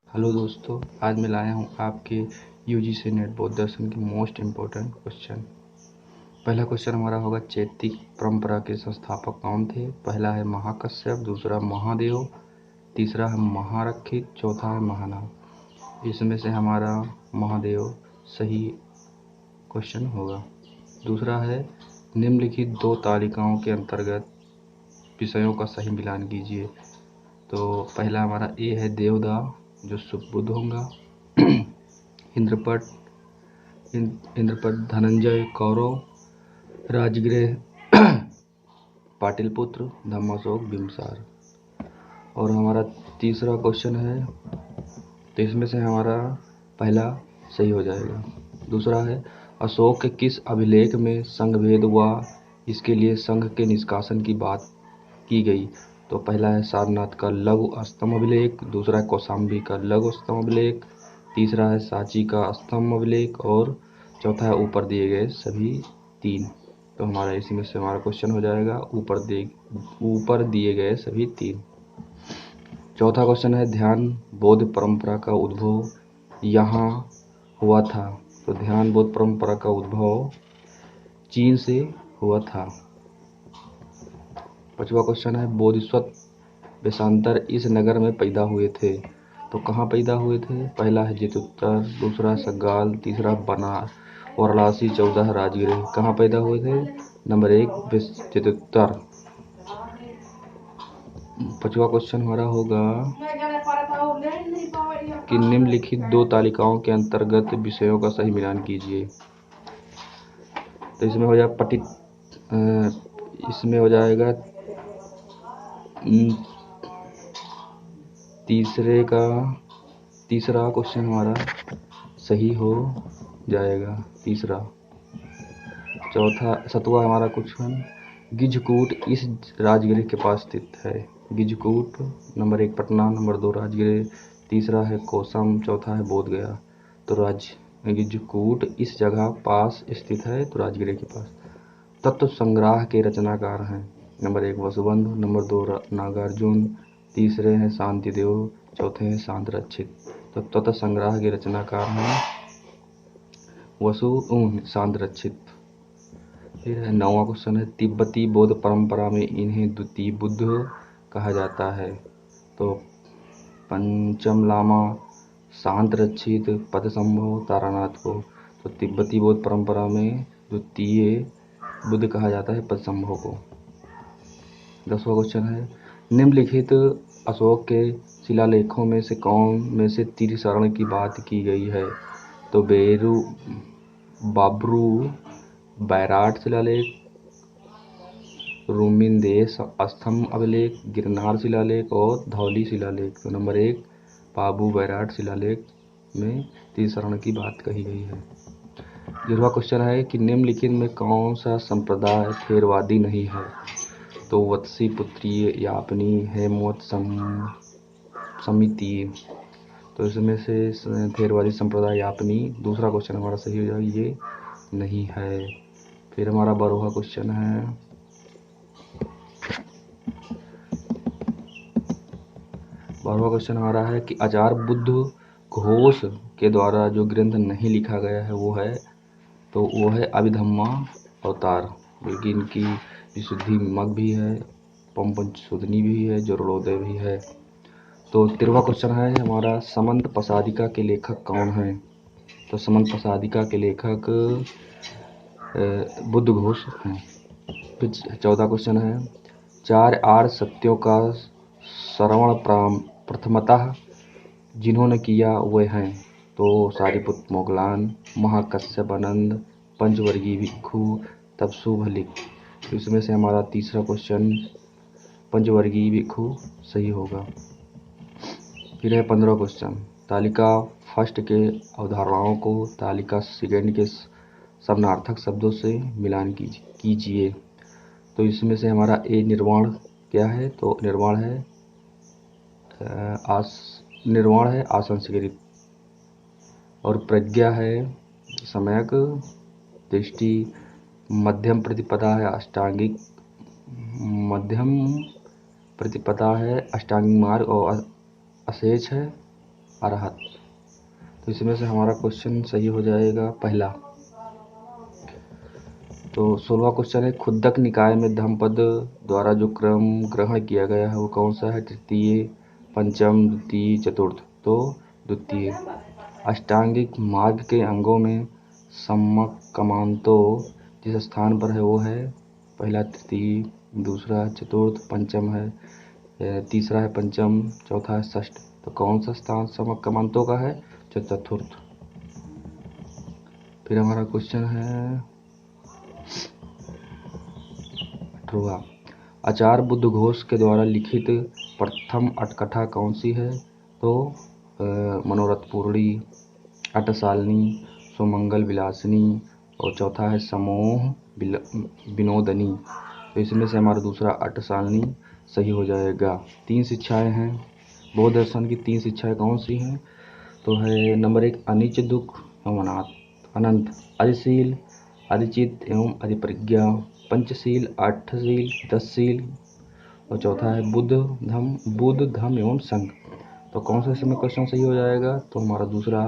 Hello दोस्तों, आज मैं लाया हूँ आपके यूजीसी नेट बौद्ध दर्शन के मोस्ट इम्पोर्टेंट क्वेश्चन। पहला क्वेश्चन हमारा होगा, चैतिक परंपरा के संस्थापक कौन थे? पहला है महाकश्यप, दूसरा महादेव, तीसरा है महारक्षित, चौथा है महानाग। इसमें से हमारा महादेव सही क्वेश्चन होगा। दूसरा है, निम्नलिखित दो तालिकाओं के अंतर्गत विषयों का सही मिलान कीजिए। तो पहला हमारा ए है देवदा, जो सुबुद्ध होगा। इंद्रपट धनंजय कौरव, राजगृह पाटिलपुत्र, धम्माशोक बिंबिसार। और हमारा तीसरा क्वेश्चन है, तो इसमें से हमारा पहला सही हो जाएगा। दूसरा है, अशोक के किस अभिलेख में संघभेद हुआ, इसके लिए संघ के निष्कासन की बात की गई? तो पहला है सारनाथ का लघु स्तंभ अभिलेख, दूसरा है कौशाम्बी का लघु स्तंभ अभिलेख, तीसरा है सांची का स्तंभ अभिलेख और चौथा है ऊपर दिए गए सभी तीन। तो हमारा इसमें से हमारा क्वेश्चन हो जाएगा ऊपर दिए गए सभी तीन। चौथा क्वेश्चन है, ध्यान बौद्ध परंपरा का उद्भव यहाँ हुआ था? तो ध्यान बौद्ध परंपरा का उद्भव चीन से हुआ था। पांचवा क्वेश्चन है, बोधिसत्व वेशांतर इस नगर में पैदा हुए थे? तो कहाँ पैदा हुए थे? पहला है जेतुत्तर, दूसरा सगाल, तीसरा वाराणसी, चौथा राजगृह। कहाँ पैदा हुए थे? नंबर 1 जेतुत्तर। पांचवा क्वेश्चन हमारा होगा कि निम्नलिखित दो तालिकाओं के अंतर्गत विषयों का सही मिलान कीजिए। तो इसमें हो जाएगा तीसरा क्वेश्चन हमारा सही हो जाएगा, तीसरा। सातवां हमारा क्वेश्चन, गिजकूट इस राजगृह के पास स्थित है? गिजकूट नंबर 1 पटना, नंबर 2 राजगृह, तीसरा है कोसम, चौथा है बोधगया। तो गिजकूट इस जगह पास स्थित है, तो राजगृह के पास। तत्व संग्रह के रचनाकार हैं? नंबर 1 वसुबंधु, नंबर 2 नागार्जुन, तीसरे हैं शांतिदेव, चौथे हैं शांत रक्षित। तो तत्व संग्रह के रचनाकार हैं शांत रक्षित। फिर है 9वां क्वेश्चन है, तिब्बती बौद्ध परंपरा में इन्हें द्वितीय बुद्ध कहा जाता है? तो पंचम लामा, शांत रक्षित, पदसंभव, तारानाथ को। तो तिब्बती बौद्ध परंपरा में द्वितीय बुद्ध कहा जाता है पदसंभव को। 10वां क्वेश्चन है, निम्नलिखित अशोक के शिलालेखों में से कौन में से त्रिशरण की बात की गई है? तो बाबरू बैराट शिलालेख, रूमिनदेश स्तंभ अभिलेख, गिरनार शिलालेख और धौली शिलालेख। तो नंबर 1 बाबू बैराट शिलालेख में त्रिशरण की बात कही गई है। 11वां क्वेश्चन है कि निम्नलिखित में कौन सा संप्रदाय थेरवादी नहीं है? तो वत्सी पुत्री, यापनी, हेमवत समिति। तो इसमें से थेरवादी संप्रदाय यापनी। दूसरा क्वेश्चन हमारा सही हो जाएगा, ये नहीं है। फिर हमारा 12वां क्वेश्चन है, 12वां क्वेश्चन हमारा है कि आचार्य बुद्ध घोष के द्वारा जो ग्रंथ नहीं लिखा गया है वो है अभिधम्मा अवतार, बल्कि इनकी विशुद्धि मग भी है, पंचशोधनी भी है, जोरलोदय भी है। तो 13वां क्वेश्चन है हमारा, समंत पसादिका के लेखक कौन हैं? तो समंत पसादिका के लेखक बुद्ध घोष हैं। फिर 14वां क्वेश्चन है, 4 आर्य सत्यों का श्रवण प्रथमतः जिन्होंने किया वे हैं? तो सारिपुत्र मोगलान, महाकश्यप आनंद, पंचवर्गीय भिक्षु, तपसु भल्लिक। तो इसमें से हमारा तीसरा क्वेश्चन पंचवर्गीय भिक्षु सही होगा। फिर है 15वां क्वेश्चन, तालिका फर्स्ट के अवधारणाओं को तालिका सेकंड के समानार्थक शब्दों से मिलान कीजिए। तो इसमें से हमारा ए निर्वाण क्या है? तो निर्वाण है असंस्कृत, और प्रज्ञा है सम्यक दृष्टि, मध्यम प्रतिपदा है अष्टांगिक मार्ग और अशेष है अरहत। तो इसमें से हमारा क्वेश्चन सही हो जाएगा पहला। तो 16वां क्वेश्चन है, खुद्दक निकाय में धम्मपद द्वारा जो क्रम ग्रहण किया गया है वो कौन सा है? तृतीय, पंचम, द्वितीय, चतुर्थ। तो द्वितीय। अष्टांगिक मार्ग के अंगों में समकमांतो जिस स्थान पर है वो है पहला तृतीय, दूसरा चतुर्थ, पंचम है, तीसरा है पंचम, चौथा है षष्ठ। तो कौन सा स्थान समकमांतों का है? चतुर्थ। फिर हमारा क्वेश्चन है 18वां, आचार्य बुद्ध घोष के द्वारा लिखित प्रथम अटकथा कौन सी है? तो मनोरथ पूर्णी, अटसालनी, सुमंगल विलासिनी और चौथा है समोह विनोदनी। तो इसमें से हमारा दूसरा अटसालनी सही हो जाएगा। 3 शिक्षाएं हैं बौद्ध दर्शन की। 3 शिक्षाएं कौन सी हैं? तो है नंबर 1 अनिच दुख एवं अनंत, अधिशील, अधिचित एवं अधिप्रज्ञा, पंचशील, आठशील, 10शील और चौथा है बुद्ध धम्म एवं संघ। तो कौन सा इसमें क्वेश्चन सही हो जाएगा? तो हमारा दूसरा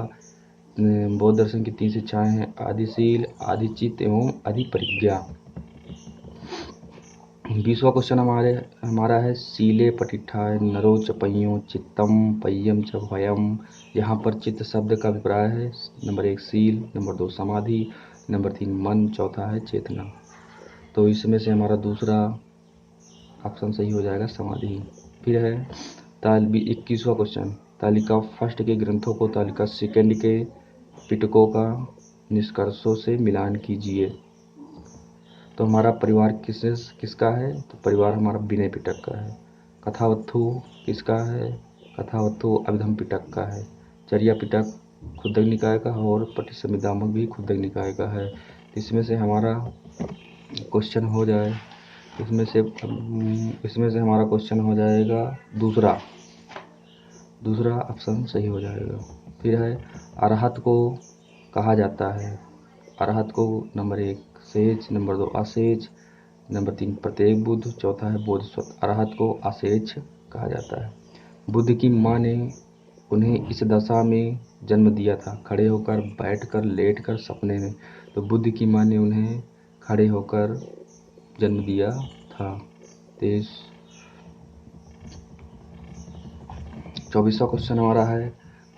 बौद्ध दर्शन की 3 शिक्षाएं हैं आदिशील, आदिचित एवं अधिप्रज्ञा। 20वां क्वेश्चन हमारा है शीले पटिठाय नरो च पय्यो चित्तम पय्यम च भयम। यहाँ पर चित्त शब्द का अभिप्राय है नंबर 1 शील, नंबर 2 समाधि, नंबर 3 मन, चौथा है चेतना। तो इसमें से हमारा दूसरा ऑप्शन सही हो जाएगा समाधि। फिर है 21वां क्वेश्चन, तालिका फर्स्ट के ग्रंथों को तालिका सेकंड के पिटकों का निष्कर्षों से मिलान कीजिए। तो हमारा परिवार किसका है? तो परिवार हमारा विनय पिटक का है। कथावत्थु किसका है? कथावत्थु अभिधम्म पिटक का है। चर्या पिटक खुद्दक निकाय का और पटिसंभिदामक भी खुद्दक निकाय का है। इसमें से हमारा क्वेश्चन हो जाए इसमें से हमारा क्वेश्चन हो जाएगा दूसरा ऑप्शन सही हो जाएगा। फिर है अरहत को कहा जाता है। अरहत को number 1 says, number 2 assesses, number 3 प्रत्येक बुद्ध, चौथा है बोधिसत्व। अरहत को असेज कहा जाता है। बुद्ध की माँ ने उन्हें इस दशा में जन्म दिया था, खड़े होकर, बैठकर, लेटकर, सपने में। तो बुद्ध की माँ ने उन्हें खड़े होकर जन्म दिया था। 24वां क्वेश्चन हमारा है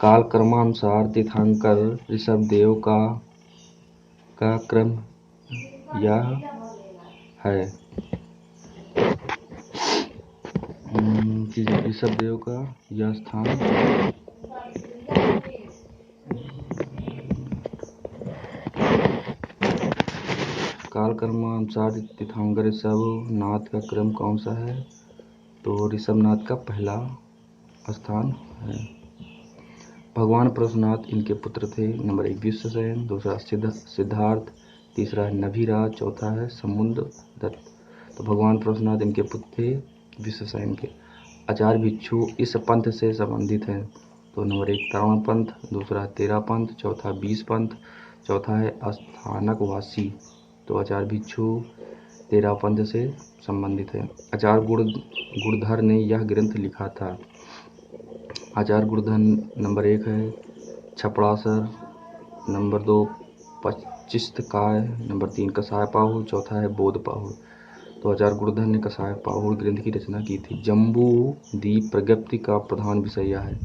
काल क्रमानुसार तीर्थंकर ऋषभदेव का क्रम यह है। ऋषभदेव का यह स्थान काल क्रमानुसार तीर्थंकर ऋषभनाथ का क्रम कौन सा है? तो ऋषभनाथ का पहला स्थान है। भगवान परशुनाथ इनके पुत्र थे। नंबर 1 विश्वसेन, दूसरा सिद्धार्थ, तीसरा है नभिराज, चौथा है समुद्र दत्त। तो भगवान परशुनाथ इनके पुत्र थे विश्वसेन के। आचार्य भिक्षु इस पंथ से संबंधित हैं। तो नंबर 1 तरण पंथ, दूसरा 13 पंथ, चौथा 20 पंथ, चौथा है स्थानक वासी। तो आचार्य भिक्षु 13 पंथ से संबंधित है। आचार्य गुणधर ने यह ग्रंथ लिखा था। आचार्य गुणधर नंबर 1 है छपड़ासर, नंबर 2 पच्चिस्त काय, नंबर 3 कसाय पाहुड़, चौथा है बोध पाहुड़। तो आचार्य गुणधर ने कसाय पाहुड़ ग्रंथ की रचना की थी। जम्बू द्वीप प्रगति का प्रधान विषय यह है।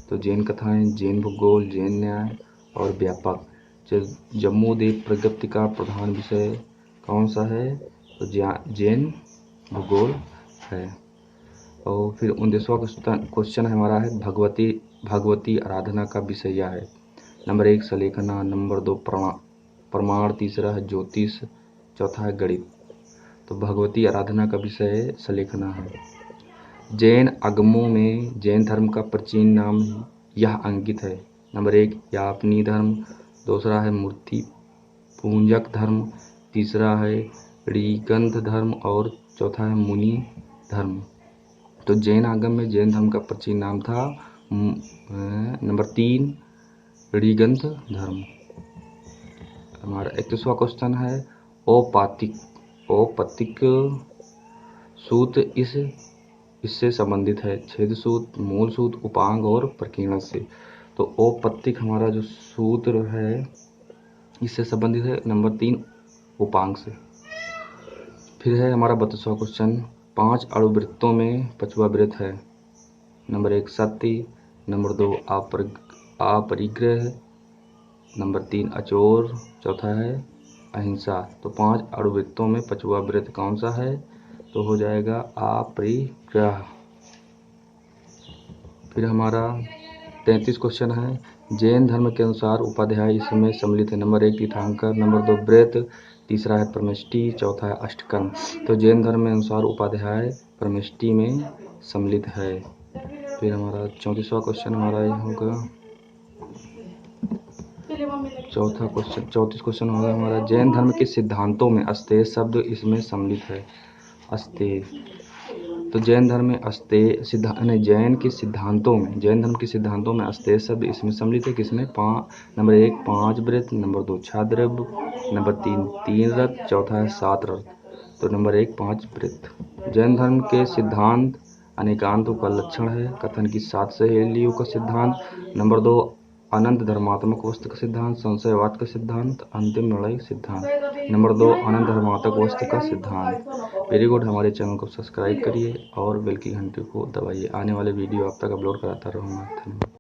तो जैन कथाएं, जैन भूगोल, जैन न्याय और व्यापक। जम्मू द्वीप प्रगति का प्रधान विषय कौन सा है? तो जैन भूगोल है। और फिर 19वां क्वेश्चन हमारा है भगवती आराधना का विषय यह है। नंबर 1 सलेखना, नंबर 2 प्रमाण, तीसरा है ज्योतिष, चौथा है गणित। तो भगवती आराधना का विषय सलेखना है। जैन आगमों में जैन धर्म का प्राचीन नाम यह अंकित है। नंबर 1 यापनी धर्म, दूसरा है मूर्ति पूंजक धर्म, तीसरा है ऋगंध धर्म और चौथा है मुनि धर्म। तो जैन आगम में जैन धर्म का प्राचीन नाम था नंबर 3 ऋगंध धर्म। हमारा 31वां क्वेश्चन है औपतिक सूत्र इससे संबंधित है। छेद सूत्र, मूल सूत्र, उपांग और प्रकीर्णक से। तो औपपत्तिक हमारा जो सूत्र है इससे संबंधित है। नंबर 3 उपांग से। फिर है हमारा 32वां क्वेश्चन, 5 अणुवृत्तों में 5वां वृत्त है। नंबर 1 सत्य, नंबर 2 अपरिग्रह, नंबर 3 अचोर, चौथा है अहिंसा। तो 5 अणुवृत्तों में 5वां वृत्त कौन सा है? तो हो जाएगा अपरिग्रह। फिर हमारा 33 क्वेश्चन है, जैन धर्म के अनुसार उपाध्याय इसमें सम्मिलित है। नंबर 1 तीर्थंकर, नंबर 2 व्रत, तीसरा है परमेष्टि, चौथा है अष्टकर्म। तो जैन धर्म में अनुसार उपाध्याय परमेष्टि में सम्मिलित है। फिर हमारा 34वां क्वेश्चन हमारा ये होगा, 34 क्वेश्चन होगा हमारा, जैन धर्म के सिद्धांतों में अस्तेय शब्द इसमें सम्मिलित है। अस्तेय, तो जैन धर्म में जैन धर्म के सिद्धांतों में अस्तेय शब्द इसमें सम्मिलित है। किसमें? नंबर 1 5 व्रत, नंबर 2 6 द्रव्य, नंबर 3 रथ, चौथा है 7 रथ। तो नंबर 1 5 व्रत। जैन धर्म के सिद्धांत अनेकांतों का लक्षण है, कथन की 7 सहेलियों का सिद्धांत, नंबर 2 अनंत धर्मात्मक वस्तु का सिद्धांत, संशयवाद का सिद्धांत, अंतिम निर्णय सिद्धांत। नंबर 2 अनंत धर्मात्मक वस्तु का सिद्धांत। Very good. हमारे चैनल को सब्सक्राइब करिए और बेल की घंटी को दबाइए। आने वाले वीडियो आप तक अपलोड कराता रहूँगा। धन्यवाद।